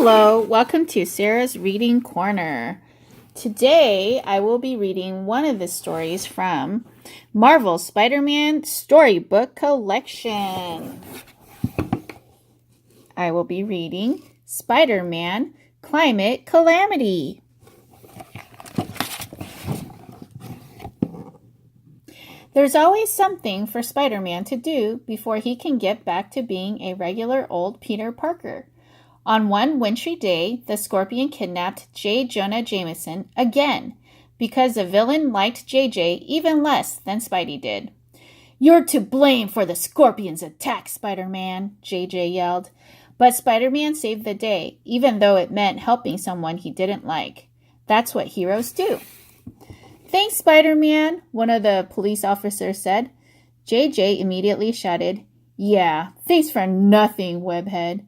Hello, welcome to Sarah's Reading Corner. Today I will be reading one of the stories from Marvel's Spider-Man Storybook Collection. I will be reading Spider-Man Climate Calamity. There's always something for Spider-Man to do before he can get back to being a regular old Peter Parker. On one wintry day, the Scorpion kidnapped J. Jonah Jameson again, because the villain liked JJ even less than Spidey did. "You're to blame for the Scorpion's attack, Spider-Man," JJ yelled. But Spider-Man saved the day, even though it meant helping someone he didn't like. That's what heroes do. "Thanks, Spider-Man," one of the police officers said. JJ immediately shouted, "Yeah, thanks for nothing, webhead."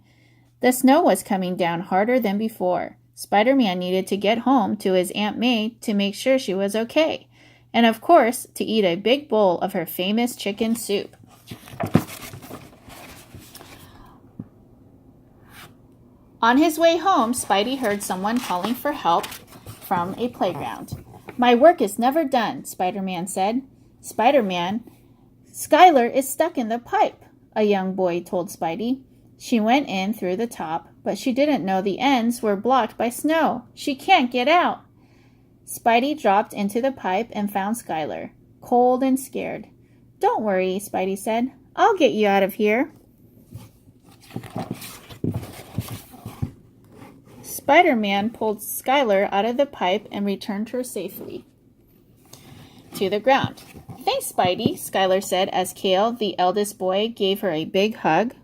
The snow was coming down harder than before. Spider-Man needed to get home to his Aunt May to make sure she was okay, and of course, to eat a big bowl of her famous chicken soup. On his way home, Spidey heard someone calling for help from a playground. "My work is never done," Spider-Man said. "Spider-Man, Skylar is stuck in the pipe," a young boy told Spidey. "She went in through the top, but she didn't know the ends were blocked by snow. She can't get out." Spidey dropped into the pipe and found Skylar, cold and scared. "Don't worry," Spidey said. "I'll get you out of here." Spider-Man pulled Skylar out of the pipe and returned her safely to the ground. "Thanks, Spidey," Skylar said as Kale, the eldest boy, gave her a big hug.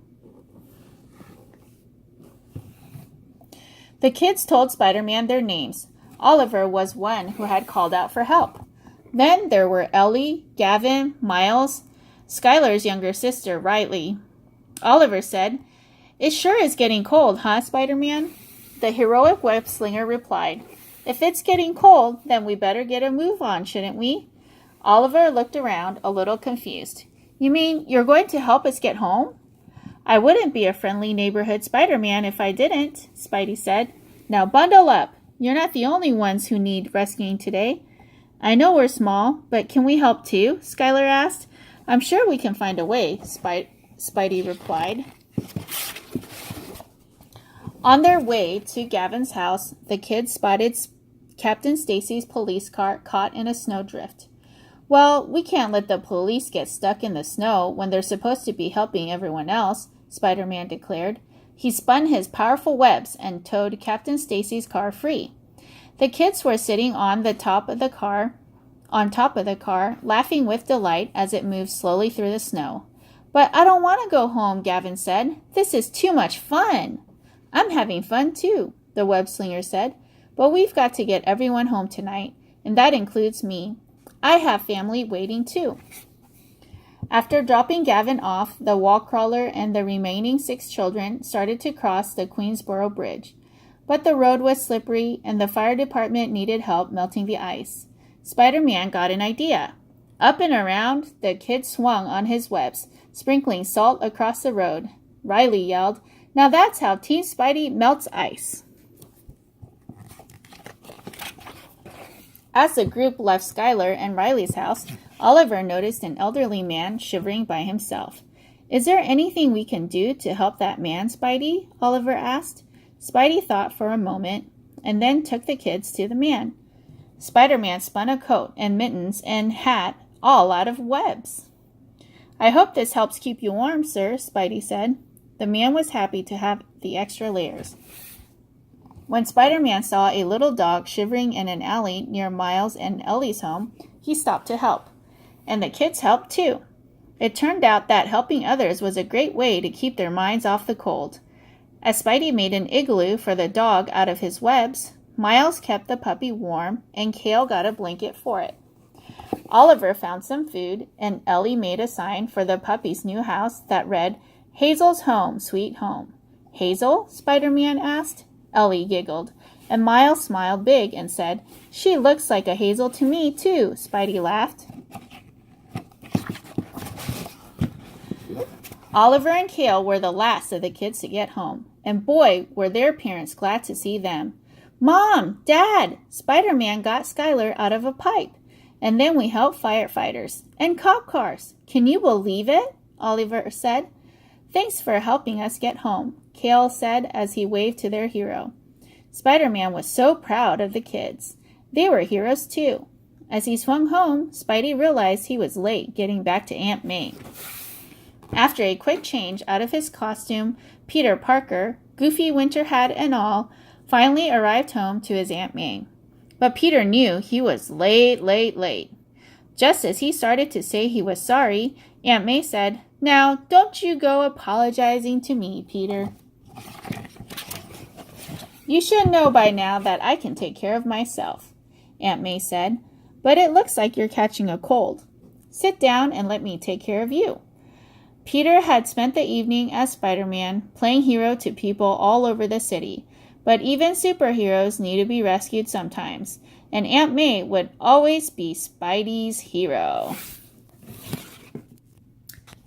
The kids told Spider-Man their names. Oliver was one who had called out for help. Then there were Ellie, Gavin, Miles, Skylar's younger sister, Riley. Oliver said, "It sure is getting cold, huh, Spider-Man?" The heroic web slinger replied, "If it's getting cold, then we better get a move on, shouldn't we?" Oliver looked around, a little confused. "You mean you're going to help us get home?" "I wouldn't be a friendly neighborhood Spider-Man if I didn't," Spidey said. "Now bundle up. You're not the only ones who need rescuing today." "I know we're small, but can we help too?" Skylar asked. "I'm sure we can find a way," Spidey replied. On their way to Gavin's house, the kids spotted Captain Stacy's police car caught in a snowdrift. "Well, we can't let the police get stuck in the snow when they're supposed to be helping everyone else," Spider-Man declared. He spun his powerful webs and towed Captain Stacy's car free. The kids were sitting on top of the car, laughing with delight as it moved slowly through the snow. "But I don't want to go home," Gavin said. "This is too much fun." "I'm having fun too," the web slinger said. "But we've got to get everyone home tonight, and that includes me. I have family waiting too." After dropping Gavin off, the wall crawler and the remaining 6 children started to cross the Queensboro Bridge. But the road was slippery, and the fire department needed help melting the ice. Spider-Man got an idea. Up and around, the kid swung on his webs, sprinkling salt across the road. Riley yelled, "Now that's how Team Spidey melts ice." As the group left Skylar and Riley's house, Oliver noticed an elderly man shivering by himself. "Is there anything we can do to help that man, Spidey?" Oliver asked. Spidey thought for a moment and then took the kids to the man. Spider-Man spun a coat and mittens and hat, all out of webs. "I hope this helps keep you warm, sir," Spidey said. The man was happy to have the extra layers. When Spider-Man saw a little dog shivering in an alley near Miles and Ellie's home, he stopped to help. And the kids helped too. It turned out that helping others was a great way to keep their minds off the cold. As Spidey made an igloo for the dog out of his webs, Miles kept the puppy warm, and Kale got a blanket for it. Oliver found some food, and Ellie made a sign for the puppy's new house that read, "Hazel's home, sweet home." "Hazel?" Spider-Man asked. Ellie giggled, and Miles smiled big and said, "She looks like a hazel to me, too." Spidey laughed. Oliver and Kale were the last of the kids to get home. and boy, were their parents glad to see them. Mom, Dad, SpiderMan got Skylar out of a pipe. And then we helped firefighters and cop cars. Can you believe it? Oliver said. Thanks for helping us get home, Cale said as he waved to their hero. SpiderMan was so proud of the kids. They were heroes too. As he swung home, Spidey realized he was late getting back to Aunt May. After a quick change out of his costume, Peter Parker, goofy winter hat and all, finally arrived home to his Aunt May. But Peter knew he was late. Just as he started to say he was sorry, Aunt May said, "Now, don't you go apologizing to me, Peter. You should know by now that I can take care of myself," Aunt May said. "But it looks like you're catching a cold. Sit down and let me take care of you." Peter had spent the evening as Spider-Man, playing hero to people all over the city. But even superheroes need to be rescued sometimes, and Aunt May would always be Spidey's hero.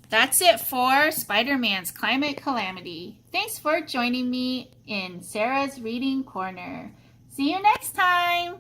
That's it for Spider-Man's Climate Calamity. Thanks for joining me in Sarah's Reading Corner. See you next time!